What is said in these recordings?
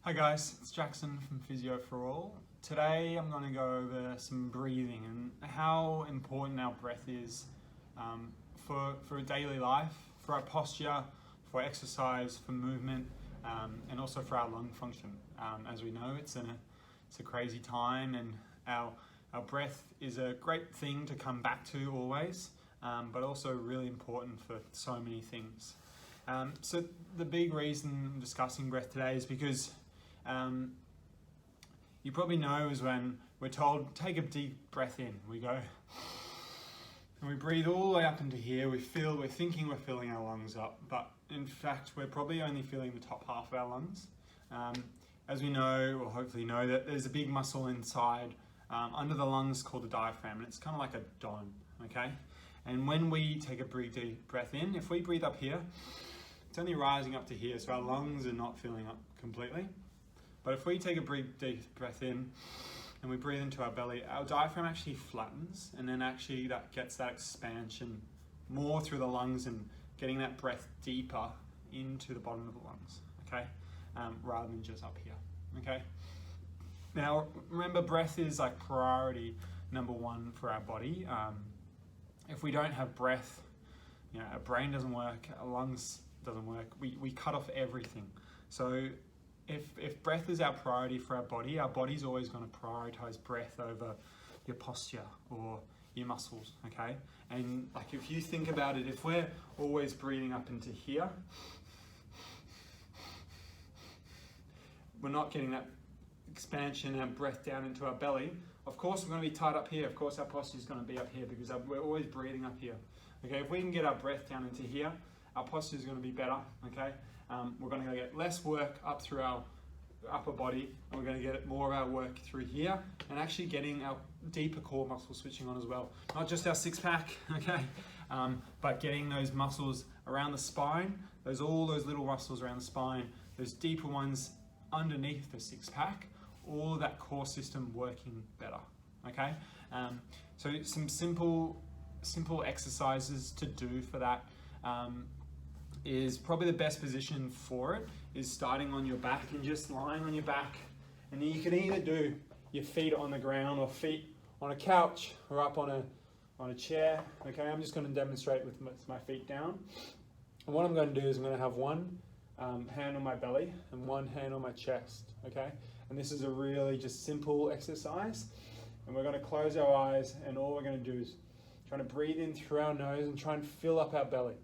Hi guys, it's Jackson from Physio for All. Today I'm going to go over some breathing and how important our breath is for daily life, for our posture, for exercise, for movement, and also for our lung function. As we know, it's a crazy time, and our breath is a great thing to come back to always, but also really important for so many things. So the big reason I'm discussing breath today is because you probably know is when we're told, take a deep breath in. We go, and we breathe all the way up into here. We're thinking we're filling our lungs up, but in fact, we're probably only filling the top half of our lungs. As we know, or hopefully know, that there's a big muscle inside under the lungs called the diaphragm, and it's kind of like a dome, okay? And when we take a deep breath in, if we breathe up here, it's only rising up to here, so our lungs are not filling up completely. But if we take a deep breath in and we breathe into our belly, our diaphragm actually flattens, and then actually that gets that expansion more through the lungs and getting that breath deeper into the bottom of the lungs, okay? Rather than just up here, okay? Now, remember, breath is like priority number one for our body. If we don't have breath, our brain doesn't work, our lungs doesn't work, we cut off everything. So if breath is our priority for our body's always going to prioritize breath over your posture or your muscles, okay? And like if you think about it, if we're always breathing up into here, we're not getting that expansion and breath down into our belly. Of course we're going to be tight up here. Of course our posture is going to be up here because we're always breathing up here. Okay, if we can get our breath down into here, our posture is going to be better, okay? We're going to get less work up through our upper body, and we're going to get more of our work through here, and actually getting our deeper core muscles switching on as well. Not just our six pack, okay? But getting those muscles around the spine, all those little muscles around the spine, those deeper ones underneath the six pack, all of that core system working better, okay? So some simple exercises to do for that is probably the best position for it is starting on your back and just lying on your back. And you can either do your feet on the ground or feet on a couch or up on a chair, okay? I'm just going to demonstrate with my feet down. And what I'm going to do is I'm going to have one hand on my belly and one hand on my chest, okay? And this is a really just simple exercise. And we're going to close our eyes, and all we're going to do is try to breathe in through our nose and try and fill up our belly,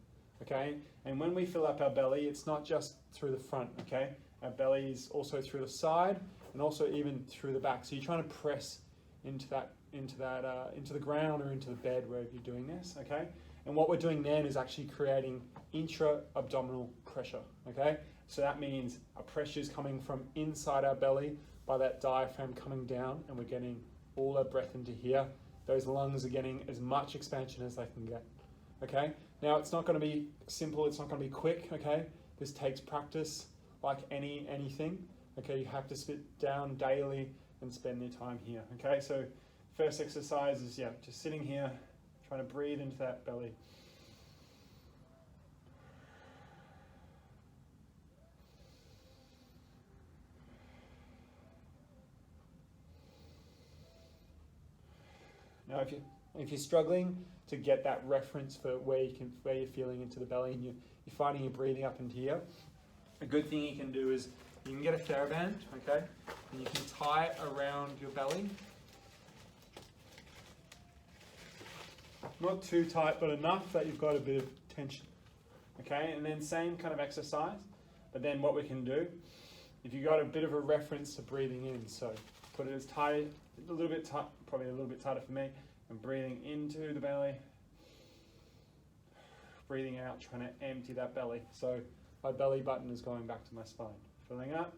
okay? And when we fill up our belly, it's not just through the front, okay? Our belly is also through the side and also even through the back. So you're trying to press into the ground or into the bed wherever you're doing this, okay? And what we're doing then is actually creating intra-abdominal pressure, okay? So that means our pressure is coming from inside our belly by that diaphragm coming down, and we're getting all our breath into here. Those lungs are getting as much expansion as they can get, okay? Now, it's not going to be simple, it's not going to be quick, okay? This takes practice like anything, okay? You have to sit down daily and spend your time here, okay? So first exercise is, just sitting here, trying to breathe into that belly. Now, if you're struggling to get that reference for where you're feeling into the belly and you're finding you're breathing up into here, a good thing you can do is you can get a TheraBand, okay, and you can tie it around your belly. Not too tight, but enough that you've got a bit of tension, okay? And then same kind of exercise, but then what we can do, if you've got a bit of a reference to breathing in, so put it as tight, a little bit tight, probably a little bit tighter for me, and breathing into the belly, breathing out, trying to empty that belly. So my belly button is going back to my spine. Filling up.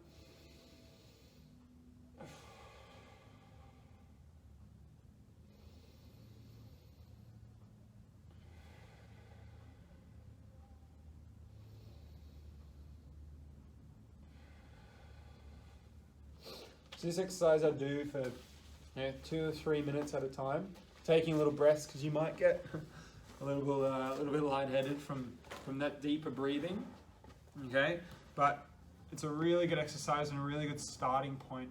So this exercise I do for 2 or 3 minutes at a time, taking little breaths because you might get a little bit lightheaded from that deeper breathing. Okay, but it's a really good exercise and a really good starting point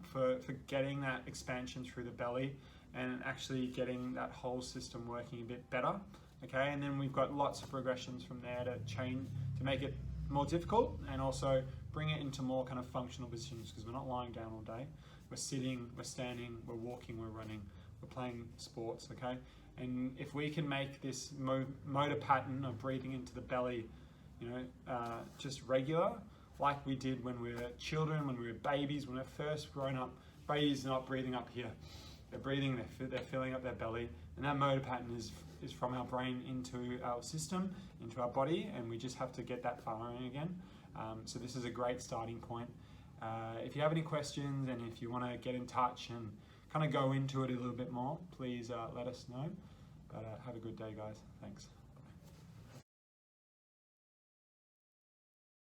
for getting that expansion through the belly and actually getting that whole system working a bit better. Okay, and then we've got lots of progressions from there to change, to make it more difficult and also bring it into more kind of functional positions, because we're not lying down all day. We're sitting, we're standing, we're walking, we're running, we're playing sports, okay? And if we can make this motor pattern of breathing into the belly, you know, just regular, like we did when we were children, when we were babies, when we're first grown up. Babies are not breathing up here. They're breathing, they're filling up their belly, and that motor pattern is from our brain into our system, into our body, and we just have to get that firing again. So this is a great starting point. If you have any questions and if you want to get in touch and kind of go into it a little bit more, please let us know. But have a good day, guys. Thanks.